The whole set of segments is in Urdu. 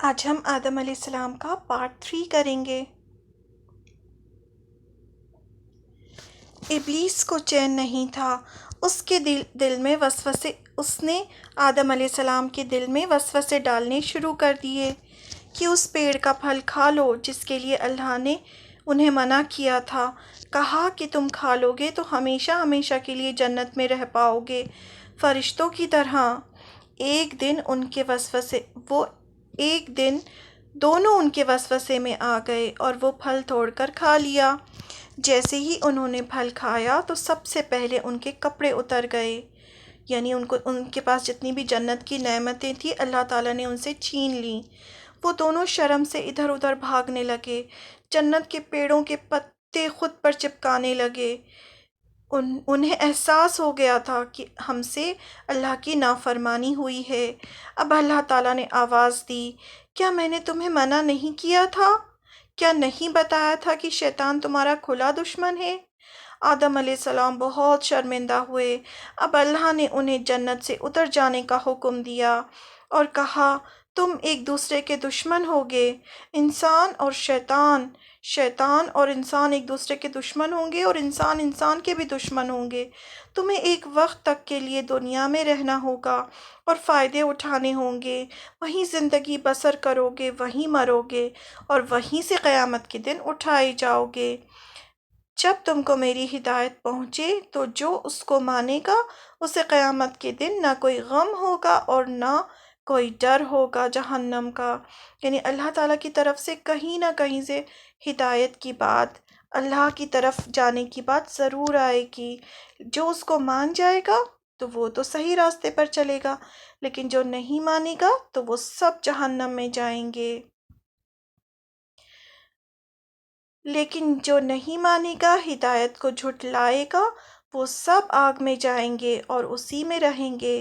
آج ہم آدم علیہ السلام کا پارٹ 3 کریں گے۔ ابلیس کو چین نہیں تھا، اس کے دل میں وسوسے اس نے آدم علیہ السلام کے دل میں وسوسے ڈالنے شروع کر دیے کہ اس پیڑ کا پھل کھا لو جس کے لیے اللہ نے انہیں منع کیا تھا۔ کہا کہ تم کھا لو گے تو ہمیشہ ہمیشہ کے لیے جنت میں رہ پاؤ گے فرشتوں کی طرح۔ ایک دن دونوں ان کے وسوسے میں آ گئے اور وہ پھل توڑ کر کھا لیا۔ جیسے ہی انہوں نے پھل کھایا تو سب سے پہلے ان کے کپڑے اتر گئے، یعنی ان کے پاس جتنی بھی جنت کی نعمتیں تھیں اللہ تعالیٰ نے ان سے چھین لیں۔ وہ دونوں شرم سے ادھر ادھر بھاگنے لگے، جنت کے پیڑوں کے پتے خود پر چپکانے لگے۔ انہیں احساس ہو گیا تھا کہ ہم سے اللہ کی نافرمانی ہوئی ہے۔ اب اللہ تعالیٰ نے آواز دی، کیا میں نے تمہیں منع نہیں کیا تھا؟ کیا نہیں بتایا تھا کہ شیطان تمہارا کھلا دشمن ہے؟ آدم علیہ السلام بہت شرمندہ ہوئے۔ اب اللہ نے انہیں جنت سے اتر جانے کا حکم دیا اور کہا، تم ایک دوسرے کے دشمن ہوگے، شیطان اور انسان ایک دوسرے کے دشمن ہوں گے اور انسان کے بھی دشمن ہوں گے۔ تمہیں ایک وقت تک کے لیے دنیا میں رہنا ہوگا اور فائدے اٹھانے ہوں گے، وہیں زندگی بسر کرو گے، وہیں مرو گے اور وہیں سے قیامت کے دن اٹھائے جاؤ گے۔ جب تم کو میری ہدایت پہنچے تو جو اس کو مانے گا اسے قیامت کے دن نہ کوئی غم ہوگا اور نہ کوئی ڈر ہوگا جہنم کا۔ یعنی اللہ تعالیٰ کی طرف سے کہیں نہ کہیں سے ہدایت کی بات، اللہ کی طرف جانے کی بات ضرور آئے گی۔ جو اس کو مان جائے گا تو وہ تو صحیح راستے پر چلے گا، لیکن جو نہیں مانے گا تو وہ سب جہنم میں جائیں گے۔ لیکن جو نہیں مانے گا، ہدایت کو جھٹلائے گا، وہ سب آگ میں جائیں گے اور اسی میں رہیں گے۔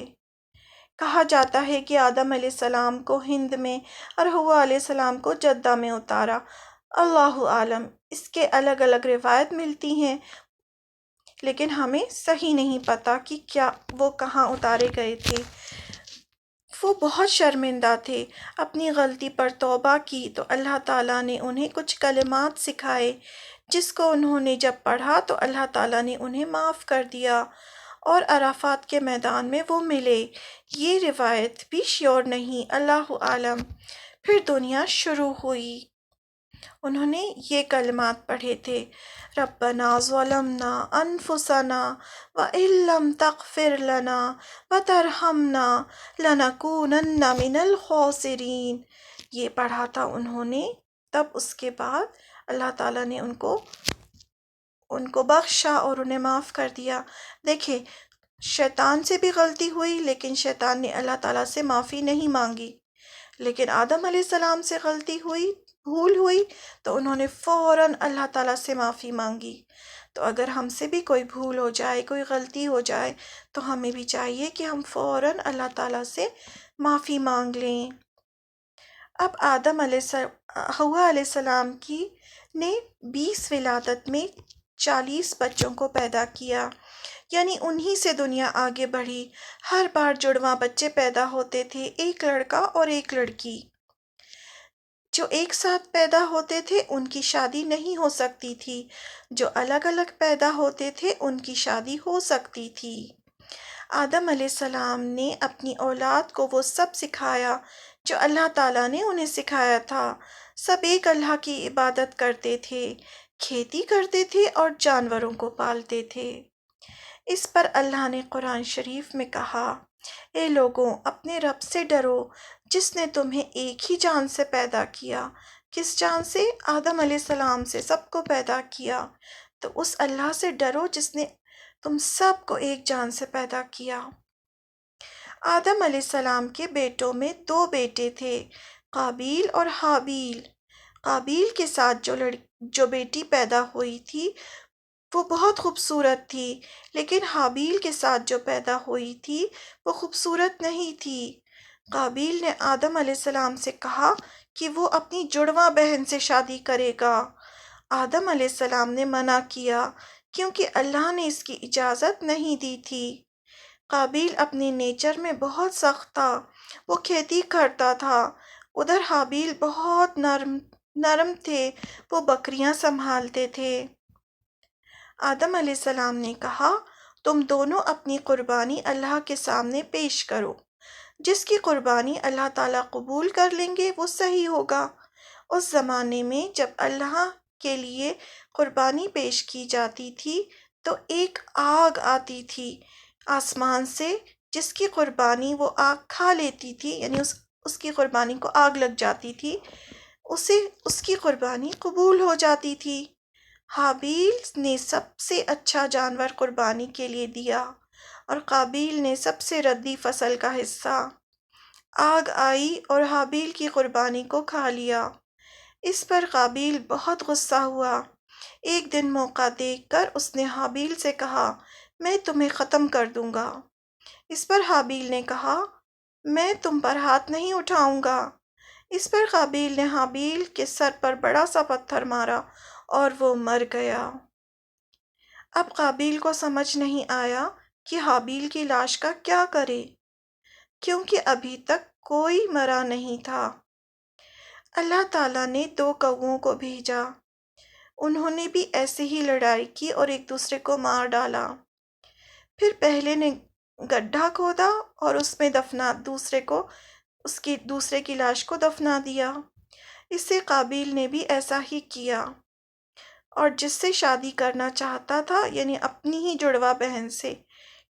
کہا جاتا ہے کہ آدم علیہ السلام کو ہند میں اور حوا علیہ السلام کو جدہ میں اتارا۔ اللہ عالم، اس کے الگ الگ روایت ملتی ہیں، لیکن ہمیں صحیح نہیں پتا کہ کیا وہ کہاں اتارے گئے تھے۔ وہ بہت شرمندہ تھے، اپنی غلطی پر توبہ کی تو اللہ تعالیٰ نے انہیں کچھ کلمات سکھائے جس کو انہوں نے جب پڑھا تو اللہ تعالیٰ نے انہیں معاف کر دیا اور عرفات کے میدان میں وہ ملے۔ یہ روایت بھی شیور نہیں، اللہ عالم۔ پھر دنیا شروع ہوئی۔ انہوں نے یہ کلمات پڑھے تھے، ربنا ظلمنا انفسنا وان لم تغفر لنا وترحمنا لنکونن من الخاسرین۔ یہ پڑھا تھا انہوں نے، تب اس کے بعد اللہ تعالیٰ نے ان کو بخشا اور انہیں معاف کر دیا۔ دیکھیں، شیطان سے بھی غلطی ہوئی لیکن شیطان نے اللہ تعالیٰ سے معافی نہیں مانگی، لیکن آدم علیہ السلام سے غلطی ہوئی، بھول ہوئی تو انہوں نے فوراً اللہ تعالیٰ سے معافی مانگی۔ تو اگر ہم سے بھی کوئی بھول ہو جائے، کوئی غلطی ہو جائے تو ہمیں بھی چاہیے کہ ہم فوراً اللہ تعالیٰ سے معافی مانگ لیں۔ اب حوا علیہ السلام نے 20 ولادت میں 40 بچوں کو پیدا کیا، یعنی انہی سے دنیا آگے بڑھی۔ ہر بار جڑواں بچے پیدا ہوتے تھے، ایک لڑکا اور ایک لڑکی۔ جو ایک ساتھ پیدا ہوتے تھے ان کی شادی نہیں ہو سکتی تھی، جو الگ الگ پیدا ہوتے تھے ان کی شادی ہو سکتی تھی۔ آدم علیہ السلام نے اپنی اولاد کو وہ سب سکھایا جو اللہ تعالیٰ نے انہیں سکھایا تھا۔ سب ایک اللہ کی عبادت کرتے تھے، کھیتی کرتے تھے اور جانوروں کو پالتے تھے۔ اس پر اللہ نے قرآن شریف میں کہا، اے لوگوں، اپنے رب سے ڈرو جس نے تمہیں ایک ہی جان سے پیدا کیا۔ کس جان سے؟ آدم علیہ السلام سے سب کو پیدا کیا۔ تو اس اللہ سے ڈرو جس نے تم سب کو ایک جان سے پیدا کیا۔ آدم علیہ السلام کے بیٹوں میں 2 بیٹے تھے، قابیل اور حابیل۔ قابیل کے ساتھ جو بیٹی پیدا ہوئی تھی وہ بہت خوبصورت تھی، لیکن حابیل کے ساتھ جو پیدا ہوئی تھی وہ خوبصورت نہیں تھی۔ قابیل نے آدم علیہ السلام سے کہا کہ وہ اپنی جڑواں بہن سے شادی کرے گا۔ آدم علیہ السلام نے منع کیا کیونکہ اللہ نے اس کی اجازت نہیں دی تھی۔ قابیل اپنے نیچر میں بہت سخت تھا، وہ کھیتی کرتا تھا، ادھر حابیل بہت نرم تھے، وہ بکریاں سنبھالتے تھے۔ آدم علیہ السلام نے کہا، تم دونوں اپنی قربانی اللہ کے سامنے پیش کرو، جس کی قربانی اللہ تعالیٰ قبول کر لیں گے وہ صحیح ہوگا۔ اس زمانے میں جب اللہ کے لیے قربانی پیش کی جاتی تھی تو ایک آگ آتی تھی آسمان سے، جس کی قربانی وہ آگ کھا لیتی تھی، یعنی اس کی قربانی کو آگ لگ جاتی تھی، اس کی قربانی قبول ہو جاتی تھی۔ حابیل نے سب سے اچھا جانور قربانی کے لیے دیا اور قابیل نے سب سے ردی فصل کا حصہ۔ آگ آئی اور حابیل کی قربانی کو کھا لیا۔ اس پر قابیل بہت غصہ ہوا۔ ایک دن موقع دیکھ کر اس نے حابیل سے کہا، میں تمہیں ختم کر دوں گا۔ اس پر حابیل نے کہا، میں تم پر ہاتھ نہیں اٹھاؤں گا۔ اس پر قابیل نے حابیل کے سر پر بڑا سا پتھر مارا اور وہ مر گیا۔ اب قابیل کو سمجھ نہیں آیا کہ حابیل کی لاش کا کیا کرے، کیونکہ ابھی تک کوئی مرا نہیں تھا۔ اللہ تعالیٰ نے 2 کوؤں کو بھیجا، انہوں نے بھی ایسے ہی لڑائی کی اور ایک دوسرے کو مار ڈالا۔ پھر پہلے نے گڈھا کھودا اور اس میں دوسرے کی لاش کو دفنا دیا۔ اس سے قابیل نے بھی ایسا ہی کیا اور جس سے شادی کرنا چاہتا تھا، یعنی اپنی ہی جڑواں بہن سے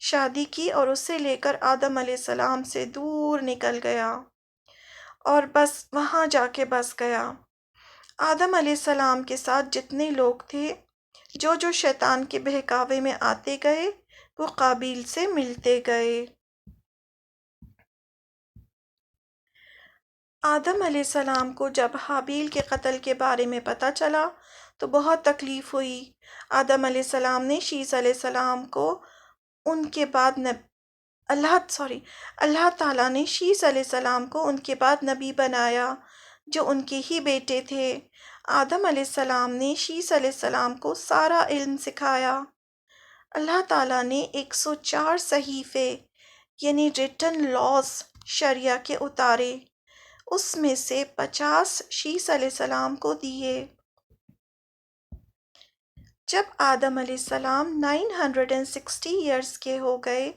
شادی کی اور اسے لے کر آدم علیہ السلام سے دور نکل گیا اور بس وہاں جا کے بس گیا۔ آدم علیہ السلام کے ساتھ جتنے لوگ تھے، جو شیطان کے بہکاوے میں آتے گئے، وہ قابیل سے ملتے گئے۔ آدم علیہ السلام کو جب حابیل کے قتل کے بارے میں پتہ چلا تو بہت تکلیف ہوئی۔ آدم علیہ السلام نے شیث علیہ السلام کو اللہ تعالیٰ نے شیث علیہ السلام کو ان کے بعد نبی بنایا، جو ان کے ہی بیٹے تھے۔ آدم علیہ السلام نے شیث علیہ السلام کو سارا علم سکھایا۔ اللہ تعالیٰ نے 104 صحیفے یعنی ریٹن لاز شریعہ کے اتارے، اس میں سے 50 شیث علیہ السلام کو دیے۔ جب آدم علیہ السلام 960 ایئرز کے ہو گئے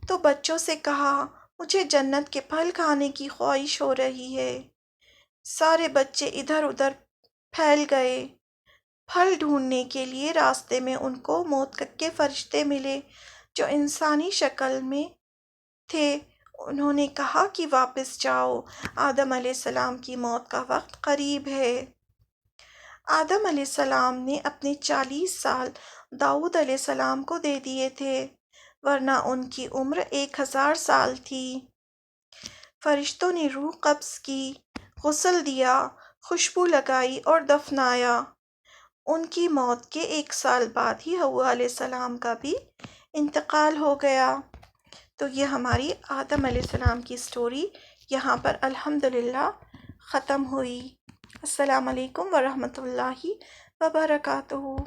تو بچوں سے کہا، مجھے جنت کے پھل کھانے کی خواہش ہو رہی ہے۔ سارے بچے ادھر ادھر پھیل گئے۔ پھل ڈھونڈنے کے لیے راستے میں ان کو موت کے فرشتے ملے جو انسانی شکل میں تھے۔ انہوں نے کہا کہ واپس جاؤ، آدم علیہ السلام کی موت کا وقت قریب ہے۔ آدم علیہ السلام نے اپنے 40 سال داؤد علیہ السلام کو دے دیے تھے، ورنہ ان کی عمر 1000 سال تھی۔ فرشتوں نے روح قبض کی، غسل دیا، خوشبو لگائی اور دفنایا۔ ان کی موت کے 1 سال بعد ہی حوا علیہ السلام کا بھی انتقال ہو گیا۔ تو یہ ہماری آدم علیہ السلام کی سٹوری یہاں پر الحمدللہ ختم ہوئی۔ السلام علیکم ورحمۃ اللہ وبرکاتہ۔